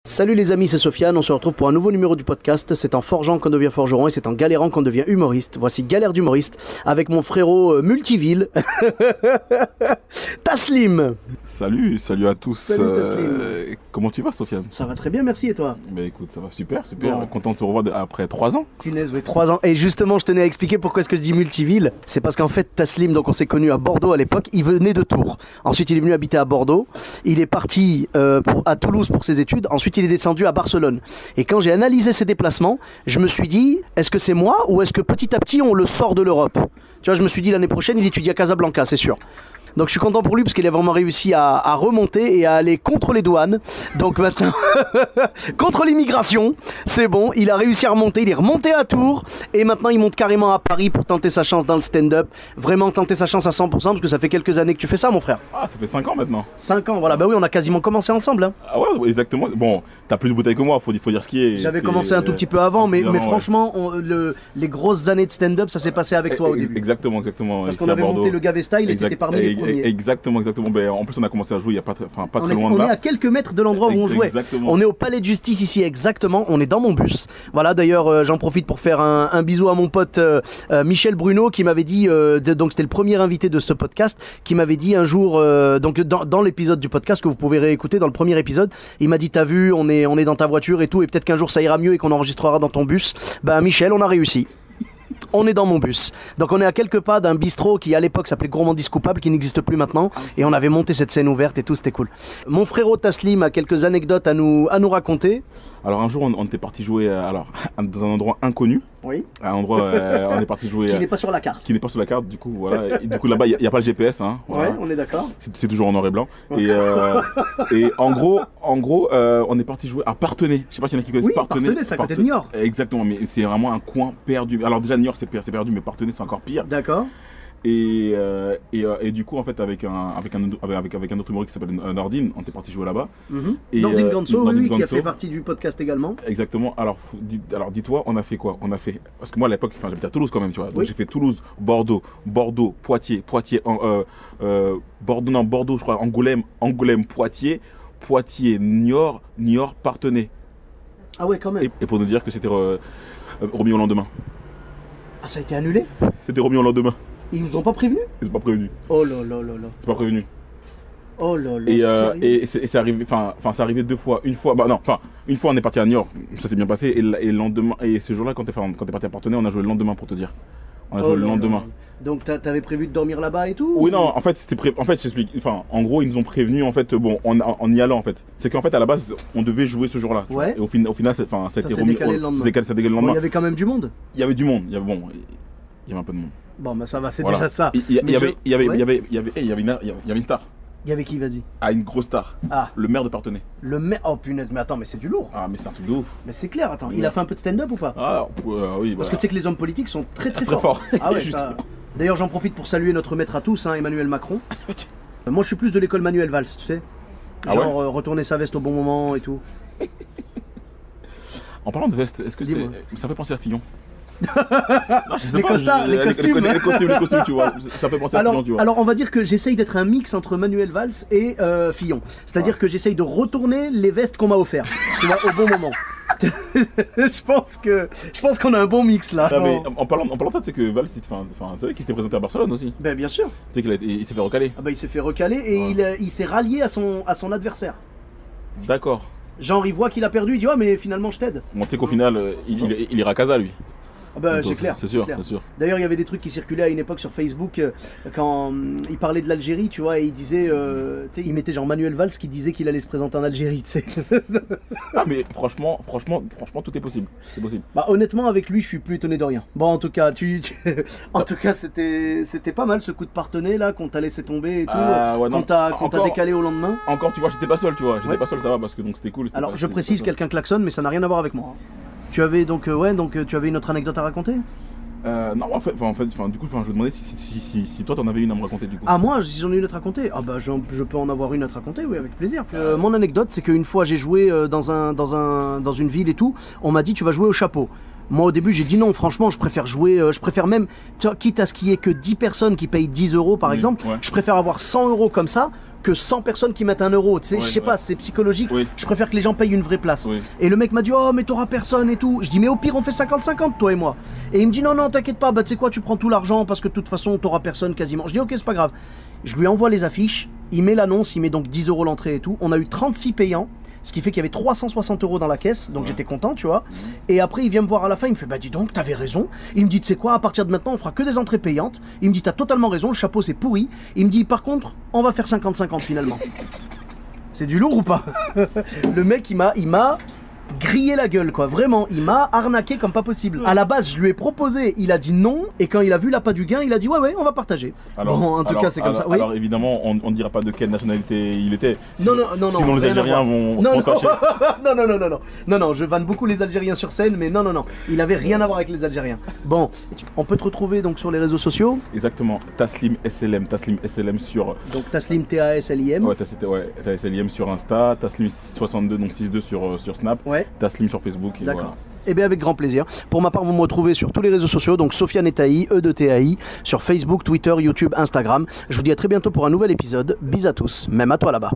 Salut les amis, c'est Sofiane, on se retrouve pour un nouveau numéro du podcast. C'est en forgeant qu'on devient forgeron et c'est en galérant qu'on devient humoriste. Voici Galère d'humoriste avec mon frérot multiville, Taslim. Salut à tous. Salut, Taslim. Comment tu vas, Sofiane? Ça va très bien, merci, et toi? Bah écoute, ça va super. Bon. Content de te revoir après 3 ans. Punaise, oui, 3 ans. Et justement, je tenais à expliquer pourquoi est-ce que je dis multiville. C'est parce qu'en fait, Taslim, donc on s'est connus à Bordeaux à l'époque, il venait de Tours. Ensuite, il est venu habiter à Bordeaux. Il est parti à Toulouse pour ses études. Ensuite, il est descendu à Barcelone. Et quand j'ai analysé ses déplacements, je me suis dit, est-ce que c'est moi ou est-ce que petit à petit, on le sort de l'Europe? Tu vois, je me suis dit, l'année prochaine, il étudie à Casablanca, c'est sûr. Donc je suis content pour lui parce qu'il a vraiment réussi à remonter et à aller contre les douanes. Donc maintenant, contre l'immigration, c'est bon, il a réussi à remonter, il est remonté à Tours et maintenant il monte carrément à Paris pour tenter sa chance dans le stand-up. Vraiment tenter sa chance à 100% parce que ça fait quelques années que tu fais ça, mon frère. Ah, ça fait 5 ans maintenant. 5 ans, voilà, bah oui, on a quasiment commencé ensemble. Hein. Ah ouais, exactement. Bon, t'as plus de bouteilles que moi, faut dire ce qui est. J'avais commencé un tout petit peu avant, mais franchement, les grosses années de stand-up, ça s'est passé avec toi au début. Exactement. Parce qu'on avait monté le Gavé Style et t'étais parmi les premiers. Exactement. Ben, en plus, on a commencé à jouer il y a pas très loin de là. On est à quelques mètres de l'endroit où on jouait. Exactement. On est au Palais de Justice ici, exactement. On est dans mon bus. Voilà, d'ailleurs, j'en profite pour faire un bisou à mon pote Michel Bruno qui m'avait dit, donc c'était le premier invité de ce podcast, qui m'avait dit un jour, donc dans l'épisode du podcast que vous pouvez réécouter, dans le premier épisode, il m'a dit, t'as vu, on est dans ta voiture et tout, et peut-être qu'un jour ça ira mieux et qu'on enregistrera dans ton bus. Ben Michel, on a réussi. On est dans mon bus. Donc on est à quelques pas d'un bistrot qui à l'époque s'appelait Gourmandise Coupable, qui n'existe plus maintenant. Et on avait monté cette scène ouverte et tout, c'était cool. Mon frérot Taslim a quelques anecdotes à nous raconter. Alors un jour on était parti jouer dans un endroit inconnu. Oui. Un endroit, on est parti jouer. Qui n'est pas sur la carte. Qui n'est pas sur la carte, du coup, voilà. Et du coup là-bas, il n'y a pas le GPS. Hein, voilà. Ouais, on est d'accord. C'est toujours en noir et blanc. Et en gros, on est parti jouer à Parthenay. Je sais pas s'il y en a qui connaissent Parthenay. Parthenay, c'est à côté de Niort. Exactement, mais c'est vraiment un coin perdu. Alors déjà, Niort, c'est perdu, mais Parthenay, c'est encore pire. D'accord. Et du coup, en fait, avec un autre humoriste qui s'appelle Nordine, on était parti jouer là-bas. Nordine Ganso, oui, qui a fait partie du podcast également. Exactement. Alors dis-toi, on a fait quoi? Parce que moi à l'époque, j'habitais à Toulouse quand même, tu vois. Donc j'ai fait Toulouse, Bordeaux, Poitiers, Bordeaux, je crois, Angoulême, Poitiers, Niort, Parthenay. Ah ouais, quand même. Et pour nous dire que c'était remis au lendemain. Ah, ça a été annulé? C'était remis au lendemain. Ils vous ont pas prévenu? Ils ont pas prévenu. Oh là là là là. C'est pas prévenu. Oh là là. Et c'est arrivé, c'est arrivé 2 fois. Une fois on est parti à Niort, ça s'est bien passé. Et le lendemain, et ce jour-là, quand t'es parti à Parthenay, on a joué le lendemain pour te dire. On a joué le lendemain. Donc t'avais prévu de dormir là-bas et tout? Oui, non, en fait j'explique. En gros, ils nous ont prévenu en y allant en fait. C'est qu'en fait à la base, on devait jouer ce jour-là. Ouais. Et au final, ça a été remis. Décalé le lendemain. Ça décalé le lendemain. Il y avait quand même du monde. Il y avait du monde. Il y avait un peu de monde. Bon, bah ça va, c'est Voilà. déjà ça. Il y avait une star. Il y avait qui, vas-y? Ah, une grosse star. Ah. Le maire de Parthenay. Oh punaise, mais attends, mais c'est du lourd. Ah, mais c'est un truc de ouf. Mais c'est clair, attends, il a fait un peu de stand-up ou pas? Ah, oui. Parce que tu sais que les hommes politiques sont très Très forts. fort. Ah ouais, ça... D'ailleurs, j'en profite pour saluer notre maître à tous, hein, Emmanuel Macron. Moi, je suis plus de l'école Manuel Valls, tu sais. Ah Genre, ouais retourner sa veste au bon moment et tout. En parlant de veste, est-ce que ça fait penser à Fillon? Non, je sais Les pas, costards, les costumes. Les costumes, tu vois. Ça fait penser à Fillon, tu vois. Alors, on va dire que j'essaye d'être un mix entre Manuel Valls et Fillon. C'est-à-dire que j'essaye de retourner les vestes qu'on m'a offertes, tu vois, au bon moment. Je pense qu'on a un bon mix là. Ah, mais en parlant de ça, c'est que Valls, tu savais qu'il s'était présenté à Barcelone aussi. Ben bien sûr. Tu sais qu'il s'est fait recaler. Ah bah il s'est fait recaler et il s'est rallié à son adversaire. D'accord. Genre il voit qu'il a perdu, il dit ouais mais finalement je t'aide. Bon, tu sais qu'au final, il ira à Casa lui. Ah bah c'est clair. C'est sûr, clair. c'est sûr. D'ailleurs il y avait des trucs qui circulaient à une époque sur Facebook quand il parlait de l'Algérie, tu vois, et il disait, tu sais, il mettait genre Manuel Valls qui disait qu'il allait se présenter en Algérie, tu sais. Ah mais franchement, tout est possible. C'est possible. Bah honnêtement avec lui je suis plus étonné de rien. Bon en tout cas, en tout cas c'était pas mal ce coup de Parthenay là qu'on t'a laissé tomber et tout. Ouais, quand t'as décalé au lendemain. Encore, tu vois, j'étais pas seul, tu vois. J'étais pas seul, ça va parce que donc c'était cool. Alors je précise, quelqu'un klaxonne mais ça n'a rien à voir avec moi. Tu avais donc tu avais une autre anecdote à raconter? Non, en fait, du coup, je me demandais si toi t'en avais une à me raconter du coup. Ah moi, si j'en ai une à te raconter? Ah bah je peux en avoir une à te raconter, oui, avec plaisir. Mon anecdote, c'est qu'une fois j'ai joué dans une ville et tout, on m'a dit tu vas jouer au chapeau. Moi au début j'ai dit non, franchement je préfère même, tu vois, quitte à ce qu'il y ait que 10 personnes qui payent 10 € par exemple, je préfère avoir 100 € comme ça, que 100 personnes qui mettent 1 euro. Tu sais, je sais pas, c'est psychologique. Oui. Je préfère que les gens payent une vraie place. Oui. Et le mec m'a dit, oh, mais t'auras personne et tout. Je dis, mais au pire, on fait 50-50, toi et moi. Et il me dit, non, non, t'inquiète pas, bah tu sais quoi, tu prends tout l'argent parce que de toute façon, t'auras personne quasiment. Je dis, ok, c'est pas grave. Je lui envoie les affiches, il met l'annonce, il met donc 10 euros l'entrée et tout. On a eu 36 payants. Ce qui fait qu'il y avait 360 euros dans la caisse, donc j'étais content, tu vois. Et après, il vient me voir à la fin, il me fait, bah dis donc, t'avais raison. Il me dit, tu sais quoi, à partir de maintenant, on fera que des entrées payantes. Il me dit, t'as totalement raison, le chapeau c'est pourri. Il me dit, par contre, on va faire 50-50 finalement. C'est du lourd ou pas? Le mec, il m'a grillé la gueule, quoi. Vraiment, il m'a arnaqué comme pas possible. À la base, je lui ai proposé, il a dit non, et quand il a vu l'appât du gain, il a dit ouais, on va partager. Alors, bon, en tout cas, c'est comme ça. Oui. Alors évidemment, on ne dira pas de quelle nationalité il était. Non, sinon les Algériens vont fâcher. Non, je vanne beaucoup les Algériens sur scène, mais non, il avait rien à voir avec les Algériens. Bon, on peut te retrouver donc sur les réseaux sociaux. Exactement, Taslim SLM sur. Donc Taslim TASLIM. Ouais, TASLIM sur Insta, Taslim 62 donc 62 sur Snap. Ouais. Taslim sur Facebook et voilà. Eh bien avec grand plaisir. Pour ma part, vous me retrouvez sur tous les réseaux sociaux, donc Sofiane Taï, E de TAI, sur Facebook, Twitter, YouTube, Instagram. Je vous dis à très bientôt pour un nouvel épisode. Bis à tous, même à toi là-bas.